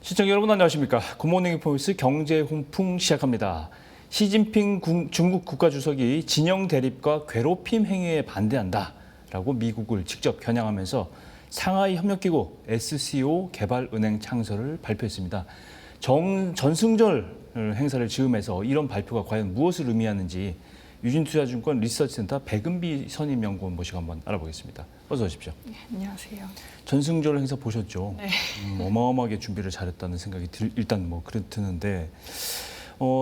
시청자 여러분 안녕하십니까. 굿모닝 포인트 경제 훈풍 시작합니다. 시진핑 중국 국가주석이 진영 대립과 괴롭힘 행위에 반대한다라고 미국을 직접 겨냥하면서 상하이 협력기구 SCO 개발은행 창설을 발표했습니다. 전승절 행사를 즈음해서 이런 발표가 과연 무엇을 의미하는지 유진투자증권 리서치센터 백은비 선임연구원 모시고 한번 알아보겠습니다. 어서 오십시오. 네, 안녕하세요. 전승절 행사 보셨죠? 네. 어마어마하게 준비를 잘했다는 생각이 일단 드는데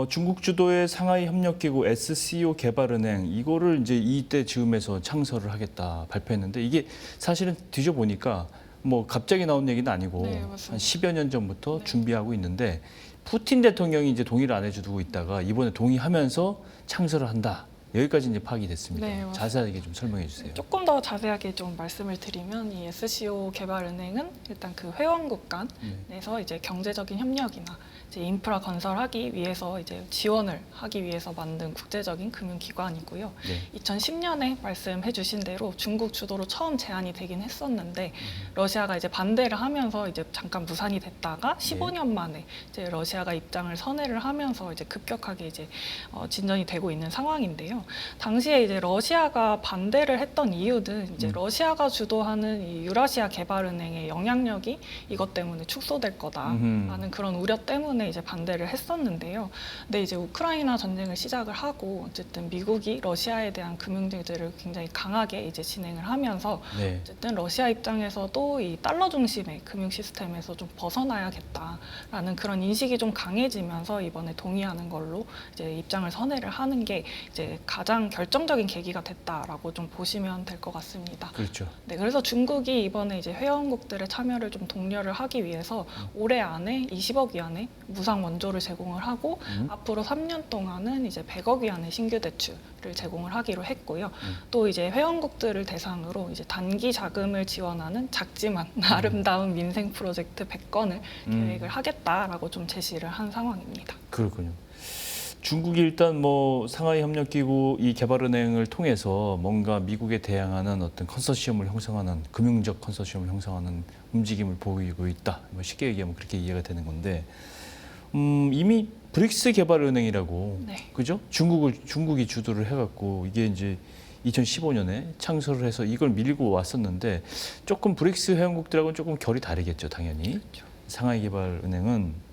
중국 주도의 상하이 협력기구 SCO 개발은행 이거를 이제 이때 즈음해서 창설을 하겠다 발표했는데 이게 사실은 뒤져보니까 뭐 갑자기 나온 얘기는 아니고 네, 한 맞습니다. 10여 년 전부터 네. 준비하고 있는데 푸틴 대통령이 이제 동의를 안 해주고 있다가 이번에 동의하면서 창설을 한다. 여기까지 이제 파악이 됐습니다. 네, 맞습니다. 자세하게 좀 설명해 주세요. 조금 더 자세하게 좀 말씀을 드리면 이 SCO 개발은행은 일단 그 회원국 간에서 이제 경제적인 협력이나 이제 인프라 건설하기 위해서 이제 지원을 하기 위해서 만든 국제적인 금융기관이고요. 네. 2010년에 말씀해주신 대로 중국 주도로 처음 제안이 되긴 했었는데 러시아가 이제 반대를 하면서 이제 잠깐 무산이 됐다가 15년 만에 이제 러시아가 입장을 선회를 하면서 이제 급격하게 이제 진전이 되고 있는 상황인데요. 당시에 이제 러시아가 반대를 했던 이유는 이제 러시아가 주도하는 이 유라시아 개발은행의 영향력이 이것 때문에 축소될 거다라는 그런 우려 때문에 이제 반대를 했었는데요. 근데 이제 우크라이나 전쟁을 시작을 하고 어쨌든 미국이 러시아에 대한 금융 제재를 굉장히 강하게 이제 진행을 하면서 네. 어쨌든 러시아 입장에서도 이 달러 중심의 금융 시스템에서 좀 벗어나야겠다라는 그런 인식이 좀 강해지면서 이번에 동의하는 걸로 이제 입장을 선회를 하는 게 이제 가장 결정적인 계기가 됐다라고 좀 보시면 될 것 같습니다. 그렇죠. 네, 그래서 중국이 이번에 이제 회원국들의 참여를 좀 독려를 하기 위해서 올해 안에 20억 위안의 무상 원조를 제공을 하고 앞으로 3년 동안은 이제 100억 위안의 신규 대출을 제공을 하기로 했고요. 또 이제 회원국들을 대상으로 이제 단기 자금을 지원하는 작지만 아름다운 민생 프로젝트 100건을 계획을 하겠다라고 좀 제시를 한 상황입니다. 그렇군요. 중국이 일단 뭐 상하이 협력기구 이 개발은행을 통해서 뭔가 미국에 대항하는 어떤 컨소시엄을 형성하는 금융적 컨소시엄을 형성하는 움직임을 보이고 있다. 뭐 쉽게 얘기하면 그렇게 이해가 되는 건데 이미 브릭스 개발은행이라고 네. 그죠? 중국이 주도를 해갖고 이게 이제 2015년에 창설을 해서 이걸 밀고 왔었는데 조금 브릭스 회원국들하고는 조금 결이 다르겠죠, 당연히. 그렇죠. 상하이 개발은행은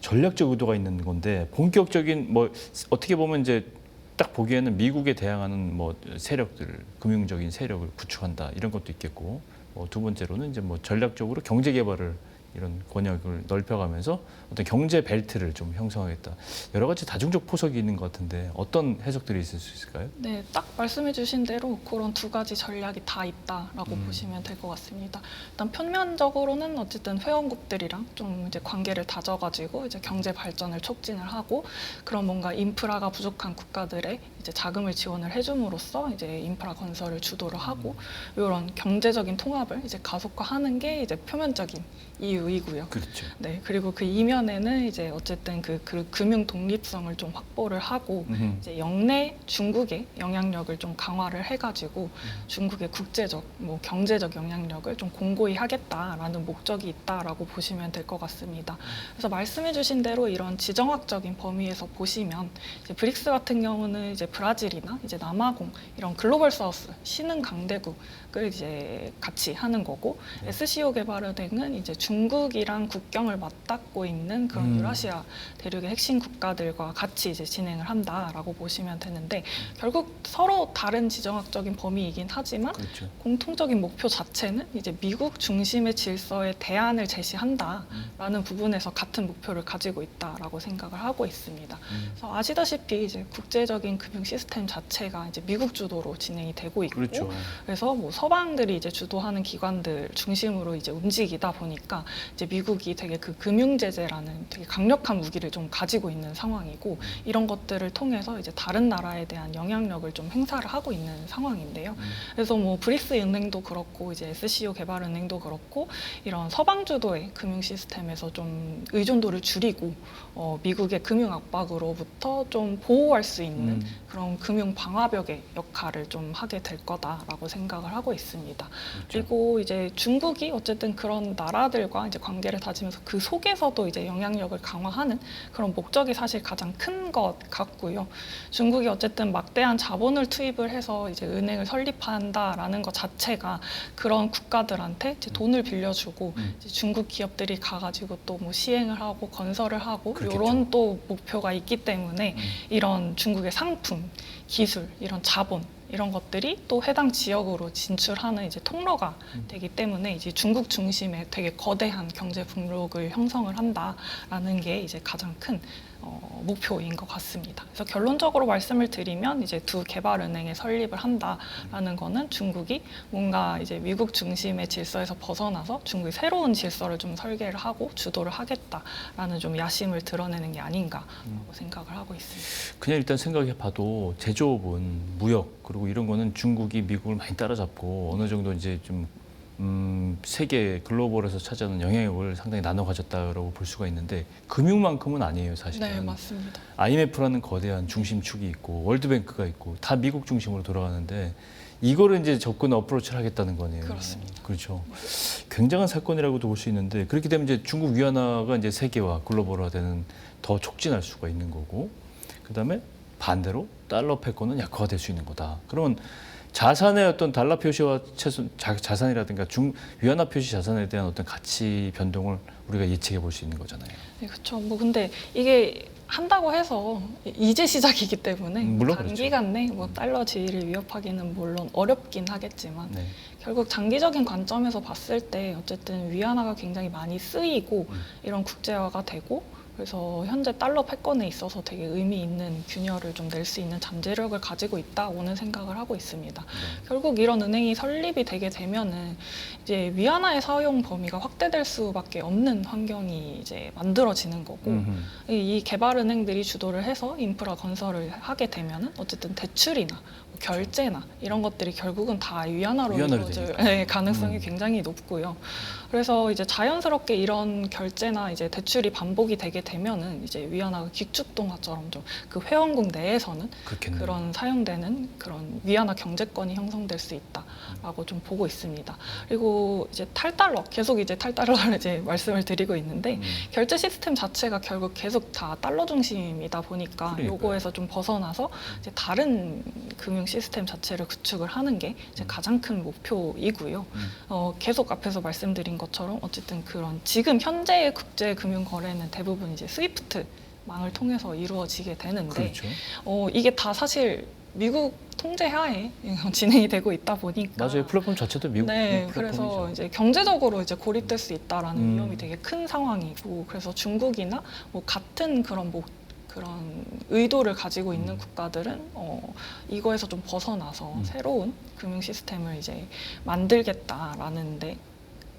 전략적 의도가 있는 건데 본격적인 뭐 어떻게 보면 이제 딱 보기에는 미국에 대항하는 뭐 세력들 금융적인 세력을 구축한다 이런 것도 있겠고 두 번째로는 이제 뭐 전략적으로 경제 개발을 이런 권역을 넓혀가면서 어떤 경제 벨트를 좀 형성하겠다 여러 가지 다중적 포석이 있는 것 같은데 어떤 해석들이 있을 수 있을까요? 네, 딱 말씀해 주신 대로 그런 두 가지 전략이 다 있다라고 보시면 될 것 같습니다. 일단 표면적으로는 어쨌든 회원국들이랑 좀 이제 관계를 다져가지고 이제 경제 발전을 촉진을 하고 그런 뭔가 인프라가 부족한 국가들의 이제 자금을 지원을 해줌으로써 이제 인프라 건설을 주도를 하고 이런 경제적인 통합을 이제 가속화하는 게 이제 표면적인 이유이고요. 그렇죠. 네, 그리고 그 이면에는 이제 어쨌든 그 금융 독립성을 좀 확보를 하고 이제 영내 중국의 영향력을 좀 강화를 해가지고 중국의 국제적, 뭐 경제적 영향력을 좀 공고히 하겠다라는 목적이 있다라고 보시면 될 것 같습니다. 그래서 말씀해주신 대로 이런 지정학적인 범위에서 보시면 이제 브릭스 같은 경우는 이제 브라질이나 이제 남아공 이런 글로벌 사우스 신흥 강대국을 이제 같이 하는 거고 SCO 개발은행은 이제 중국이랑 국경을 맞닿고 있는 그런 유라시아 대륙의 핵심 국가들과 같이 이제 진행을 한다라고 보시면 되는데 결국 서로 다른 지정학적인 범위이긴 하지만 그렇죠. 공통적인 목표 자체는 이제 미국 중심의 질서에 대안을 제시한다라는 부분에서 같은 목표를 가지고 있다라고 생각을 하고 있습니다. 그래서 아시다시피 이제 국제적인 금융 시스템 자체가 이제 미국 주도로 진행이 되고 있고 그렇죠. 그래서 뭐 서방들이 이제 주도하는 기관들 중심으로 이제 움직이다 보니까 이제 미국이 되게 그 금융 제재라는 되게 강력한 무기를 좀 가지고 있는 상황이고 이런 것들을 통해서 이제 다른 나라에 대한 영향력을 좀 행사를 하고 있는 상황인데요. 그래서 뭐 브릭스 은행도 그렇고 이제 SCO 개발은행도 그렇고 이런 서방 주도의 금융 시스템에서 좀 의존도를 줄이고 미국의 금융 압박으로부터 좀 보호할 수 있는 그런 금융 방화벽의 역할을 좀 하게 될 거다라고 생각을 하고 있습니다. 그리고 이제 중국이 어쨌든 그런 나라들과 이제 관계를 다지면서 그 속에서도 이제 영향력을 강화하는 그런 목적이 사실 가장 큰 것 같고요. 중국이 어쨌든 막대한 자본을 투입을 해서 이제 은행을 설립한다라는 것 자체가 그런 국가들한테 이제 돈을 빌려주고 이제 중국 기업들이 가가지고 또 뭐 시행을 하고 건설을 하고 그렇겠죠. 이런 또 목표가 있기 때문에 이런 중국의 상품, 기술, 이런 자본 이런 것들이 또 해당 지역으로 진출하는 이제 통로가 되기 때문에 이제 중국 중심의 되게 거대한 경제 북록을 형성을 한다라는 게 이제 가장 큰 목표인 것 같습니다. 그래서 결론적으로 말씀을 드리면 이제 두 개발은행의 설립을 한다라는 거는 중국이 뭔가 이제 미국 중심의 질서에서 벗어나서 중국이 새로운 질서를 좀 설계를 하고 주도를 하겠다라는 좀 야심을 드러내는 게 아닌가라고 생각을 하고 있습니다. 그냥 일단 생각해봐도 제조업은 무역 그리고 이런 거는 중국이 미국을 많이 따라잡고 어느 정도 이제 좀 세계 글로벌에서 차지하는 영향력을 상당히 나눠 가졌다라고 볼 수가 있는데 금융만큼은 아니에요, 사실은. 네, 맞습니다. IMF라는 거대한 중심축이 있고 월드뱅크가 있고 다 미국 중심으로 돌아가는데 이거를 이제 접근 어프로치를 하겠다는 거네요. 그렇습니다. 그렇죠. 굉장한 사건이라고도 볼 수 있는데 그렇게 되면 이제 중국 위안화가 이제 세계화, 글로벌화되는 더 촉진할 수가 있는 거고 그다음에 반대로 달러 패권은 약화될 수 있는 거다. 그러면 자산의 어떤 달러 표시와 최소 자산이라든가 위안화 표시 자산에 대한 어떤 가치 변동을 우리가 예측해 볼 수 있는 거잖아요. 네, 그렇죠. 뭐 근데 이게 한다고 해서 이제 시작이기 때문에 물론 단기간 내 뭐 달러 지위를 위협하기는 물론 어렵긴 하겠지만 네. 결국 장기적인 관점에서 봤을 때 어쨌든 위안화가 굉장히 많이 쓰이고 이런 국제화가 되고 그래서 현재 달러 패권에 있어서 되게 의미 있는 균열을 좀 낼 수 있는 잠재력을 가지고 있다고는 생각을 하고 있습니다. 결국 이런 은행이 설립이 되게 되면은 이제 위안화의 사용 범위가 확대될 수밖에 없는 환경이 이제 만들어지는 거고 이 개발 은행들이 주도를 해서 인프라 건설을 하게 되면은 어쨌든 대출이나 뭐 결제나 이런 것들이 결국은 다 위안화로 이루어질 되니까. 가능성이 굉장히 높고요. 그래서 이제 자연스럽게 이런 결제나 이제 대출이 반복이 되게 되면은 이제 위안화가 기축통화처럼 좀 그 회원국 내에서는 그렇겠네요. 그런 사용되는 그런 위안화 경제권이 형성될 수 있다라고 좀 보고 있습니다. 그리고 이제 탈달러 계속 이제 탈달러를 이제 말씀을 드리고 있는데 결제 시스템 자체가 결국 계속 다 달러 중심이다 보니까 그러니까요. 요거에서 좀 벗어나서 이제 다른 금융 시스템 자체를 구축을 하는 게 이제 가장 큰 목표이고요. 계속 앞에서 말씀드린 것처럼 어쨌든 그런 지금 현재의 국제 금융 거래는 대부분 이제 스위프트 망을 통해서 이루어지게 되는데 그렇죠. 이게 다 사실 미국 통제하에 진행이 되고 있다 보니까 맞아요. 플랫폼 자체도 미국 네, 플랫폼이죠. 그래서 이제 경제적으로 이제 고립될 수 있다라는 위험이 음. 되게 큰 상황이고 그래서 중국이나 뭐 같은 그런 그런 의도를 가지고 있는 국가들은 이거에서 좀 벗어나서 새로운 금융 시스템을 이제 만들겠다라는데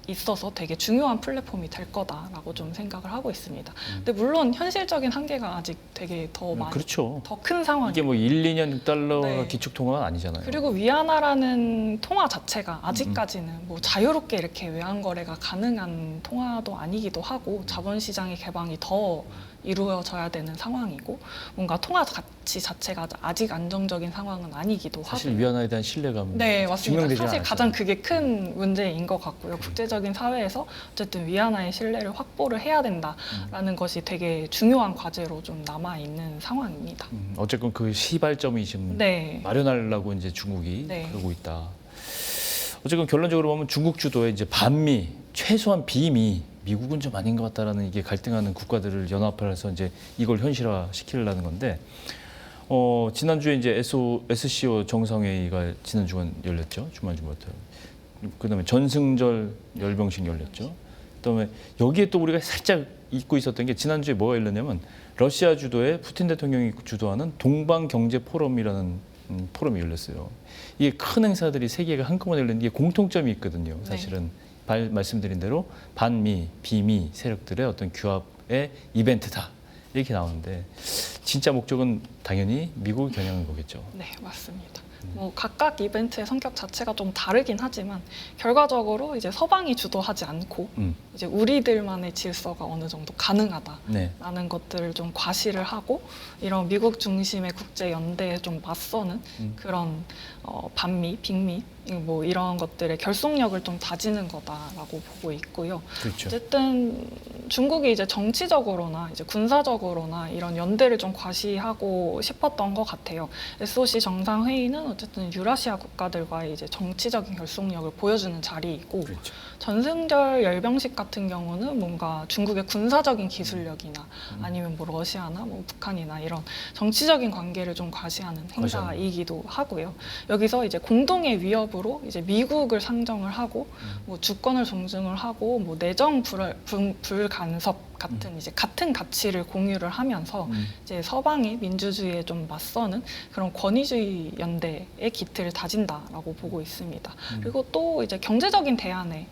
있어서 되게 중요한 플랫폼이 될 거다라고 좀 생각을 하고 있습니다. 근데 물론 현실적인 한계가 아직 되게 더 많이 그렇죠. 더 큰 상황이에요. 이게 뭐 1, 2년 달러가 네. 기축 통화가 아니잖아요. 그리고 위안화라는 통화 자체가 아직까지는 뭐 자유롭게 이렇게 외환 거래가 가능한 통화도 아니기도 하고 자본시장의 개방이 더 이루어져야 되는 상황이고 뭔가 통화 가치 자체가 아직 안정적인 상황은 아니기도 하고 사실 위안화에 대한 신뢰감 네, 맞습니다. 증명되지 사실 않았잖아요. 가장 그게 큰 문제인 것 같고요. 국제적인 사회에서 어쨌든 위안화의 신뢰를 확보를 해야 된다라는 것이 되게 중요한 과제로 좀 남아 있는 상황입니다. 어쨌건 그 시발점이 지금 네. 마련하려고 이제 중국이 네. 그러고 있다. 어쨌건 결론적으로 보면 중국 주도의 이제 반미, 최소한 비미, 미국은 좀 아닌 것 같다라는 이게 갈등하는 국가들을 연합해서 이제 이걸 현실화시키려는 건데 지난주에 이제 SCO 정상회의가 지난 주간 열렸죠. 주말부터. 그다음에 전승절 열병식 열렸죠. 그다음에 여기에 또 우리가 살짝 잊고 있었던 게 지난주에 뭐가 열렸냐면 러시아 주도의 푸틴 대통령이 주도하는 동방 경제 포럼이라는 포럼이 열렸어요. 이게 큰 행사들이 세 개가 한꺼번에 열리는 게 공통점이 있거든요. 사실은 말씀드린 대로 반미, 비미 세력들의 어떤 규합의 이벤트다. 이렇게 나오는데 진짜 목적은 당연히 미국을 겨냥한 거겠죠. 네, 맞습니다. 뭐 각각 이벤트의 성격 자체가 좀 다르긴 하지만 결과적으로 이제 서방이 주도하지 않고 이제 우리들만의 질서가 어느 정도 가능하다라는 네. 것들을 좀 과시를 하고 이런 미국 중심의 국제 연대에 좀 맞서는 그런 반미, 빅미 뭐 이런 것들의 결속력을 좀 다지는 거다라고 보고 있고요. 그렇죠. 어쨌든 중국이 이제 정치적으로나 이제 군사적으로나 이런 연대를 좀 과시하고 싶었던 것 같아요. SOC 정상회의는 어쨌든 유라시아 국가들과의 이제 정치적인 결속력을 보여주는 자리이고 그렇죠. 전승절 열병식 같은 경우는 뭔가 중국의 군사적인 기술력이나 아니면 뭐 러시아나 뭐 북한이나 이런 정치적인 관계를 좀 과시하는 행사이기도 하고요. 여기서 이제 공동의 위협으로 이제 미국을 상정을 하고 뭐 주권을 존중을 하고 뭐 내정 불간섭 같은 이제 같은 가치를 공유를 하면서 이제 서방의 민주주의에 좀 맞서는 그런 권위주의 연대의 기틀을 다진다라고 보고 있습니다. 그리고 또 이제 경제적인 대안에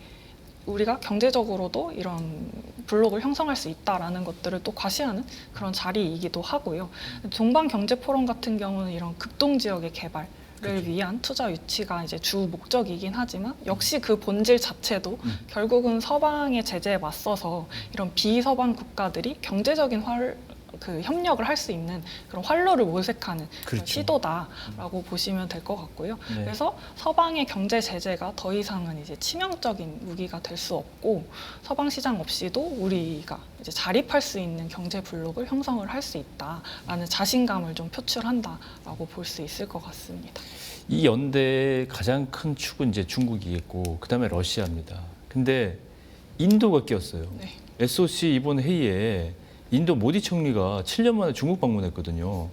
우리가 경제적으로도 이런 블록을 형성할 수 있다라는 것들을 또 과시하는 그런 자리이기도 하고요. 동방 경제 포럼 같은 경우는 이런 극동 지역의 개발을 그렇죠. 위한 투자 유치가 이제 주 목적이긴 하지만 역시 그 본질 자체도 결국은 서방의 제재에 맞서서 이런 비서방 국가들이 경제적인 협력을 할 수 있는 그런 활로를 모색하는 그런 그렇죠. 시도다라고 보시면 될 것 같고요. 네. 그래서 서방의 경제 제재가 더 이상은 이제 치명적인 무기가 될 수 없고 서방 시장 없이도 우리가 이제 자립할 수 있는 경제 블록을 형성을 할 수 있다라는 자신감을 좀 표출한다라고 볼 수 있을 것 같습니다. 이 연대의 가장 큰 축은 이제 중국이겠고 그다음에 러시아입니다. 근데 인도가 끼었어요. 네. SOC 이번 회의에 인도 모디 총리가 7년 만에 중국 방문했거든요.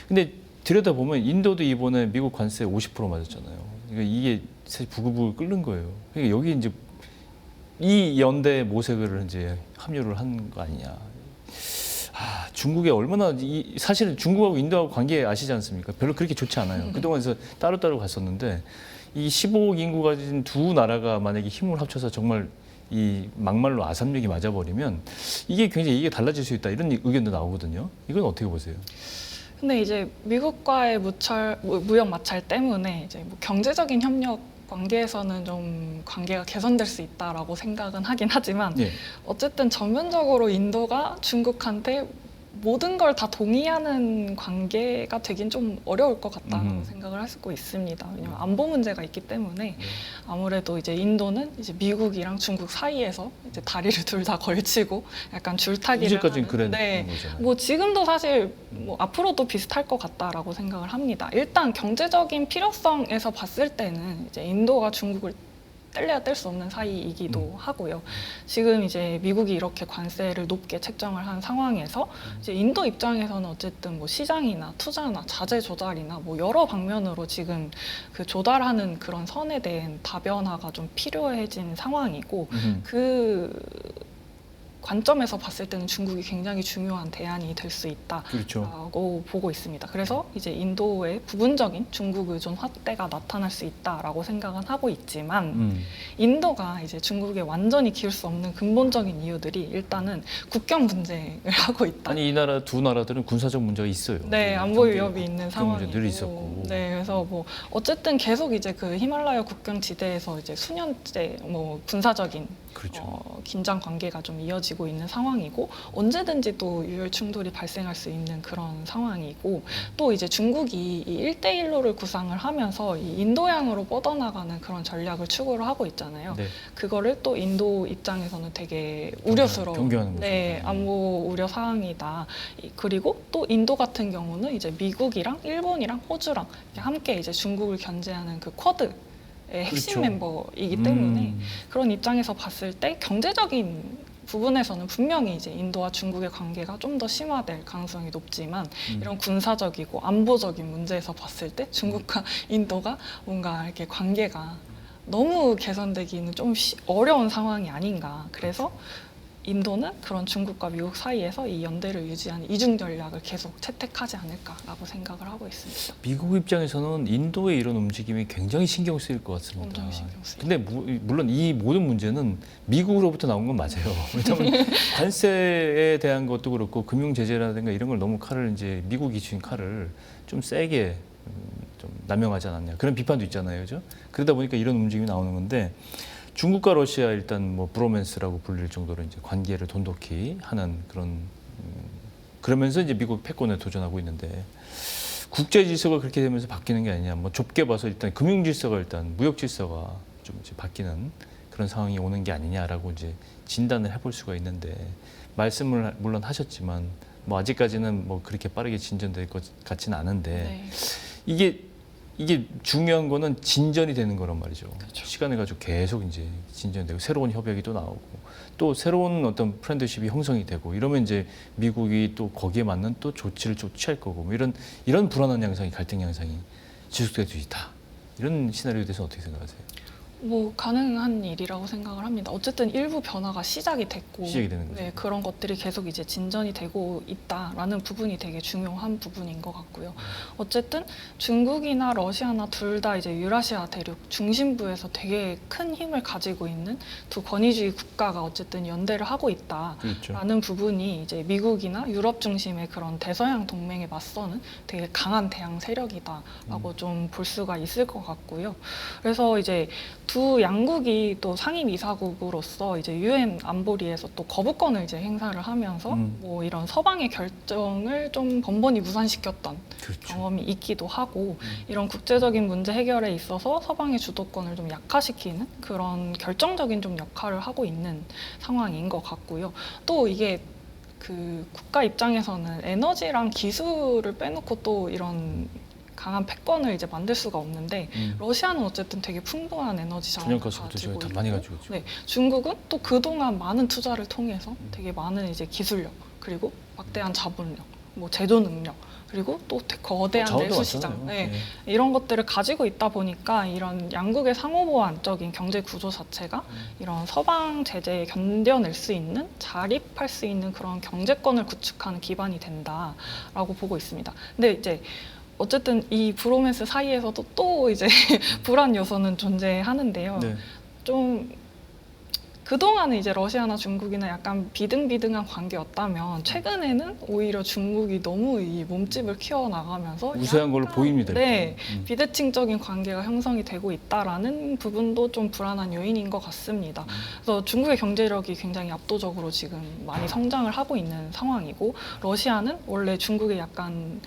근데 들여다보면 인도도 이번에 미국 관세 50% 맞았잖아요. 그러니까 이게 사실 부글부글 끓는 거예요. 그러니까 여기 이제 이 연대 모색을 이제 합류를 한 거 아니냐. 중국이 얼마나 사실은 중국하고 인도하고 관계 아시지 않습니까? 별로 그렇게 좋지 않아요. 그동안에서 따로따로 갔었는데 이 15억 인구 가진 두 나라가 만약에 힘을 합쳐서 정말 이 막말로 아삼육이 맞아버리면 이게 달라질 수 있다 이런 의견도 나오거든요. 이건 어떻게 보세요? 근데 이제 미국과의 무역 마찰 때문에 이제 뭐 경제적인 협력 관계에서는 좀 관계가 개선될 수 있다라고 생각은 하긴 하지만 예. 어쨌든 전면적으로 인도가 중국한테 모든 걸 다 동의하는 관계가 되긴 좀 어려울 것 같다라고 생각을 할 수가 있습니다. 왜냐하면 안보 문제가 있기 때문에 아무래도 이제 인도는 이제 미국이랑 중국 사이에서 이제 다리를 둘 다 걸치고 약간 줄타기를 이제까지는 그런 네. 거잖아요. 뭐 지금도 사실 뭐 앞으로도 비슷할 것 같다라고 생각을 합니다. 일단 경제적인 필요성에서 봤을 때는 이제 인도가 중국을 뗄래야 뗄 수 없는 사이이기도 하고요. 지금 이제 미국이 이렇게 관세를 높게 책정을 한 상황에서 이제 인도 입장에서는 어쨌든 뭐 시장이나 투자나 자재 조달이나 뭐 여러 방면으로 지금 그 조달하는 그런 선에 대한 다변화가 좀 필요해진 상황이고 그 관점에서 봤을 때는 중국이 굉장히 중요한 대안이 될 수 있다라고 그렇죠. 보고 있습니다. 그래서 이제 인도의 부분적인 중국 의존 확대가 나타날 수 있다라고 생각은 하고 있지만 인도가 이제 중국에 완전히 기울 수 없는 근본적인 이유들이 일단은 국경 분쟁을 하고 있다. 아니 이 나라 두 나라들은 군사적 문제가 있어요. 네, 안보 위협이 있는 상황이고. 늘 있었고. 네, 그래서 뭐 어쨌든 계속 이제 그 히말라야 국경 지대에서 이제 수년째 뭐 군사적인 그렇죠. 긴장 관계가 좀 이어지고 있는 상황이고 언제든지 또 유혈 충돌이 발생할 수 있는 그런 상황이고 또 이제 중국이 이 1대1로를 구상을 하면서 이 인도양으로 뻗어나가는 그런 전략을 추구를 하고 있잖아요. 네. 그거를 또 인도 입장에서는 되게 우려스러운 경계하는 거죠. 네, 안보 우려 사항이다. 그리고 또 인도 같은 경우는 이제 미국이랑 일본이랑 호주랑 함께 이제 중국을 견제하는 그 쿼드 핵심 그렇죠. 멤버이기 때문에 그런 입장에서 봤을 때 경제적인 부분에서는 분명히 이제 인도와 중국의 관계가 좀 더 심화될 가능성이 높지만 이런 군사적이고 안보적인 문제에서 봤을 때 중국과 인도가 뭔가 이렇게 관계가 너무 개선되기는 좀 어려운 상황이 아닌가. 그래서 인도는 그런 중국과 미국 사이에서 이 연대를 유지하는 이중 전략을 계속 채택하지 않을까라고 생각을 하고 있습니다. 미국 입장에서는 인도의 이런 움직임이 굉장히 신경 쓰일 것 같습니다. 엄청 신경 쓰이죠. 근데 물론 이 모든 문제는 미국으로부터 나온 건 맞아요. 왜냐하면 관세에 대한 것도 그렇고 금융 제재라든가 이런 걸 너무 미국이 쥔 칼을 좀 세게 좀 남용하지 않았냐 그런 비판도 있잖아요, 그죠? 그러다 보니까 이런 움직임이 나오는 건데 중국과 러시아 일단 뭐 브로맨스라고 불릴 정도로 이제 관계를 돈독히 하는 그런 그러면서 이제 미국 패권에 도전하고 있는데 국제 질서가 그렇게 되면서 바뀌는 게 아니냐. 뭐 좁게 봐서 일단 금융 질서가 일단 무역 질서가 좀 이제 바뀌는 그런 상황이 오는 게 아니냐라고 이제 진단을 해볼 수가 있는데 말씀을 물론 하셨지만 뭐 아직까지는 뭐 그렇게 빠르게 진전될 것 같지는 않은데 네. 이게 중요한 거는 진전이 되는 거란 말이죠. 그렇죠. 시간을 가지고 계속 이제 진전되고 새로운 협약이 또 나오고 또 새로운 어떤 프렌드십이 형성이 되고 이러면 이제 미국이 또 거기에 맞는 또 조치를 좀 취할 거고 뭐 이런 불안한 양상이 갈등 양상이 지속될 수 있다. 이런 시나리오에 대해서 어떻게 생각하세요? 뭐 가능한 일이라고 생각을 합니다. 어쨌든 일부 변화가 시작이 됐고, 시작이 되는 거죠. 네, 그런 것들이 계속 이제 진전이 되고 있다라는 부분이 되게 중요한 부분인 것 같고요. 어쨌든 중국이나 러시아나 둘 다 이제 유라시아 대륙 중심부에서 되게 큰 힘을 가지고 있는 두 권위주의 국가가 어쨌든 연대를 하고 있다라는 그렇죠. 부분이 이제 미국이나 유럽 중심의 그런 대서양 동맹에 맞서는 되게 강한 대항 세력이다라고 좀 볼 수가 있을 것 같고요. 그래서 이제 두 양국이 또 상임이사국으로서 이제 유엔 안보리에서 또 거부권을 이제 행사를 하면서 뭐 이런 서방의 결정을 좀 번번이 무산시켰던 그렇죠. 경험이 있기도 하고 이런 국제적인 문제 해결에 있어서 서방의 주도권을 좀 약화시키는 그런 결정적인 좀 역할을 하고 있는 상황인 것 같고요. 또 이게 그 국가 입장에서는 에너지랑 기술을 빼놓고 또 이런 강한 패권을 이제 만들 수가 없는데 러시아는 어쨌든 되게 풍부한 에너지 자원을 천연가스부터 가지고 더 있고 많이 가지고 있죠. 네, 중국은 또 그동안 많은 투자를 통해서 되게 많은 이제 기술력 그리고 막대한 자본력, 뭐 제조 능력 그리고 또 거대한 자원도 내수 시장 많잖아요. 네, 이런 것들을 가지고 있다 보니까 이런 양국의 상호보완적인 경제 구조 자체가 이런 서방 제재에 견뎌낼 수 있는 자립할 수 있는 그런 경제권을 구축하는 기반이 된다라고 보고 있습니다. 근데 이제 어쨌든 이 브로맨스 사이에서도 또 이제 불안 요소는 존재하는데요. 네. 좀 그동안은 이제 러시아나 중국이나 약간 비등비등한 관계였다면 최근에는 오히려 중국이 너무 이 몸집을 키워나가면서 우세한 걸로 보입니다. 네, 일단. 비대칭적인 관계가 형성이 되고 있다라는 부분도 좀 불안한 요인인 것 같습니다. 그래서 중국의 경제력이 굉장히 압도적으로 지금 많이 성장을 하고 있는 상황이고 러시아는 원래 중국의 약간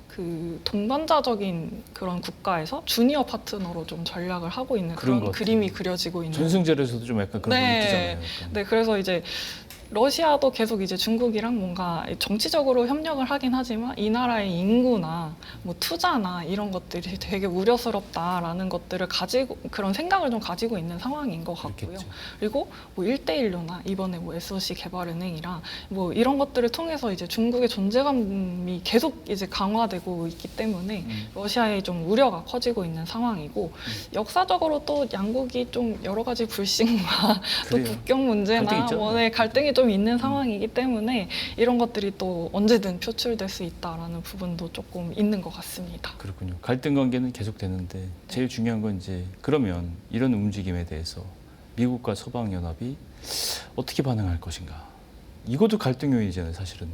그 동반자적인 그런 국가에서 주니어 파트너로 좀 전략을 하고 있는 그런 그런 것 그림이 같아요. 그려지고 있는. 전승절에서도 좀 약간 그런 거 네. 느끼잖아요. 약간. 네, 그래서 이제 러시아도 계속 이제 중국이랑 뭔가 정치적으로 협력을 하긴 하지만 이 나라의 인구나 뭐 투자나 이런 것들이 되게 우려스럽다라는 것들을 가지고 그런 생각을 좀 가지고 있는 상황인 것 같고요. 그렇겠죠. 그리고 뭐 1대1로나 이번에 뭐 SOC 개발은행이랑 뭐 이런 것들을 통해서 이제 중국의 존재감이 계속 이제 강화되고 있기 때문에 러시아의 좀 우려가 커지고 있는 상황이고 역사적으로 또 양국이 좀 여러 가지 불신과 또 그래요. 국경 문제나 갈등이 있죠. 뭐 네, 갈등이 좀 있는 상황이기 때문에 이런 것들이 또 언제든 표출될 수 있다라는 부분도 조금 있는 것 같습니다. 그렇군요. 갈등 관계는 계속 되는데 제일 중요한 건 이제 그러면 이런 움직임에 대해서 미국과 서방 연합이 어떻게 반응할 것인가. 이것도 갈등 요인이잖아요, 사실은.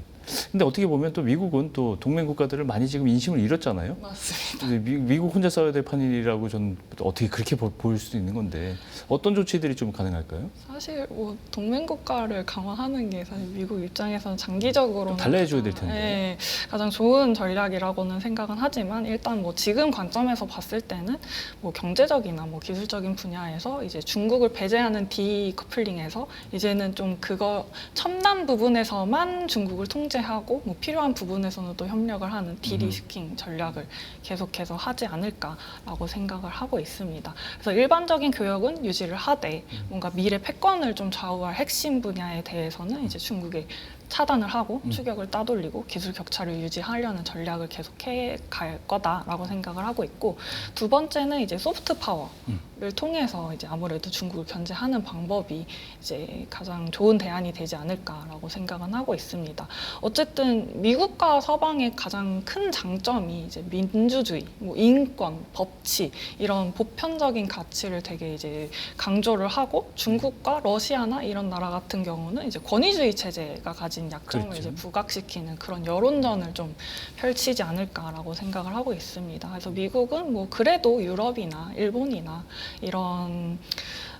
근데 어떻게 보면 또 미국은 또 동맹 국가들을 많이 지금 인심을 잃었잖아요. 맞습니다. 근데 미국 혼자 싸워야 될 판이라고 저는 어떻게 그렇게 보일 수도 있는 건데 어떤 조치들이 좀 가능할까요? 사실 뭐 동맹 국가를 강화하는 게 사실 미국 입장에서는 장기적으로는 달라해줘야 될 텐데. 네, 가장 좋은 전략이라고는 생각은 하지만 일단 뭐 지금 관점에서 봤을 때는 뭐 경제적이나 뭐 기술적인 분야에서 이제 중국을 배제하는 디커플링에서 이제는 좀 그거 첨단 부분에서만 중국을 통제하고 뭐 필요한 부분에서는 또 협력을 하는 디리스킹 전략을 계속해서 하지 않을까라고 생각을 하고 있습니다. 그래서 일반적인 교역은 유지를 하되 뭔가 미래 패권을 좀 좌우할 핵심 분야에 대해서는 이제 중국에 차단을 하고 추격을 따돌리고 기술 격차를 유지하려는 전략을 계속해 갈 거다라고 생각을 하고 있고 두 번째는 이제 소프트 파워를 통해서 이제 아무래도 중국을 견제하는 방법이 이제 가장 좋은 대안이 되지 않을까라고 생각은 하고 있습니다. 어쨌든 미국과 서방의 가장 큰 장점이 이제 민주주의, 뭐 인권, 법치 이런 보편적인 가치를 되게 이제 강조를 하고 중국과 러시아나 이런 나라 같은 경우는 이제 권위주의 체제가 가진 가진 약점을 그렇죠. 이제 부각시키는 그런 여론전을 좀 펼치지 않을까라고 생각을 하고 있습니다. 그래서 미국은 뭐 그래도 유럽이나 일본이나 이런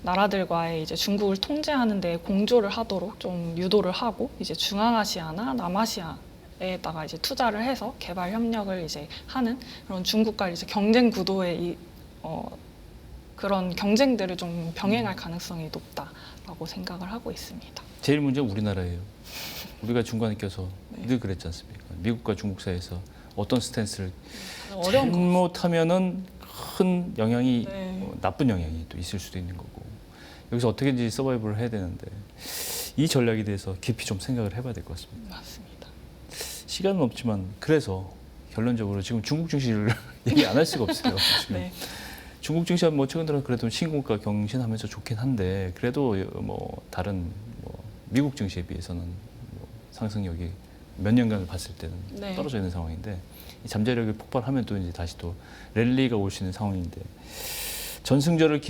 나라들과의 이제 중국을 통제하는 데 공조를 하도록 좀 유도를 하고 이제 중앙아시아나 남아시아에다가 이제 투자를 해서 개발 협력을 이제 하는 그런 중국과 이제 경쟁 구도의 그런 경쟁들을 좀 병행할 가능성이 높다라고 생각을 하고 있습니다. 제일 문제는 우리나라예요. 우리가 중간에 껴서 네. 늘 그랬지 않습니까? 미국과 중국 사이에서 어떤 스탠스를 어려운 거. 잘못하면은 큰 영향이 네. 나쁜 영향이 또 있을 수도 있는 거고 여기서 어떻게든지 서바이벌을 해야 되는데 이 전략에 대해서 깊이 좀 생각을 해봐야 될 것 같습니다. 맞습니다. 시간은 없지만 그래서 결론적으로 지금 중국 증시를 얘기 안 할 수가 없어요. 지금. 네. 중국 증시가 뭐 최근 들어 그래도 신고가 경신하면서 좋긴 한데 그래도 뭐 다른 뭐 미국 증시에 비해서는 뭐 상승력이 몇 년간을 봤을 때는 네. 떨어져 있는 상황인데 이 잠재력이 폭발하면 또 이제 다시 또 랠리가 올 수 있는 상황인데 전승절을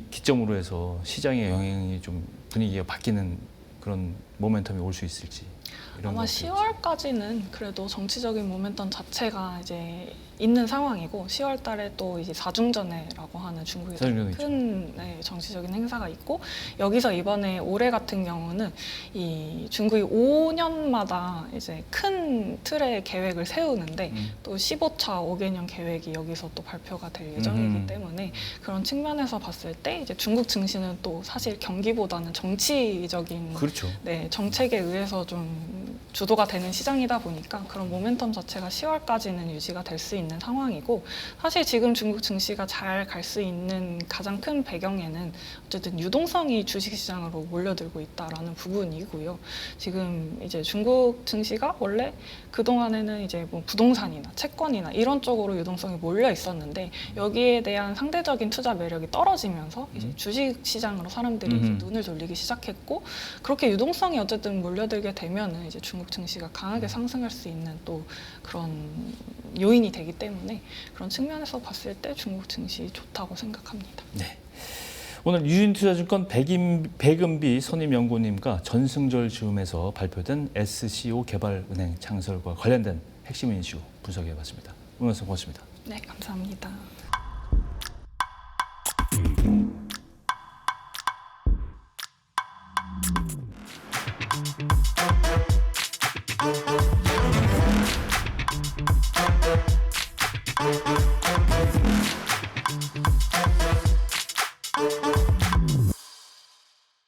기점으로 해서 시장의 영향이 좀 분위기가 바뀌는 그런 모멘텀이 올 수 있을지 이런 아마 거 10월까지는 그래도 정치적인 모멘텀 자체가 이제 있는 상황이고 10월 달에 또 이제 사중전회라고 하는 중국의 사중전회 큰 정치적인 행사가 있고 여기서 이번에 올해 같은 경우는 이 중국이 5년마다 이제 큰 틀의 계획을 세우는데 또 15차 5개년 계획이 여기서 또 발표가 될 예정이기 때문에 그런 측면에서 봤을 때 이제 중국 증시는 또 사실 경기보다는 정치적인 그렇죠. 네, 정책에 의해서 좀 주도가 되는 시장이다 보니까 그런 모멘텀 자체가 10월까지는 유지가 될 수 있는 상황이고 사실 지금 중국 증시가 잘 갈 수 있는 가장 큰 배경에는 어쨌든 유동성이 주식시장으로 몰려들고 있다라는 부분이고요. 지금 이제 중국 증시가 원래 그동안에는 이제 뭐 부동산이나 채권이나 이런 쪽으로 유동성이 몰려 있었는데 여기에 대한 상대적인 투자 매력이 떨어지면서 이제 주식 시장으로 사람들이 이제 눈을 돌리기 시작했고 그렇게 유동성이 어쨌든 몰려들게 되면은 이제 중국 증시가 강하게 상승할 수 있는 또 그런 요인이 되기 때문에 그런 측면에서 봤을 때 중국 증시 좋다고 생각합니다. 네. 오늘 유진투자증권 백은비 선임연구원님과 전승절 즈음에서 발표된 SCO 개발은행 창설과 관련된 핵심 이슈 분석해봤습니다. 오늘 말씀 고맙습니다. 네, 감사합니다.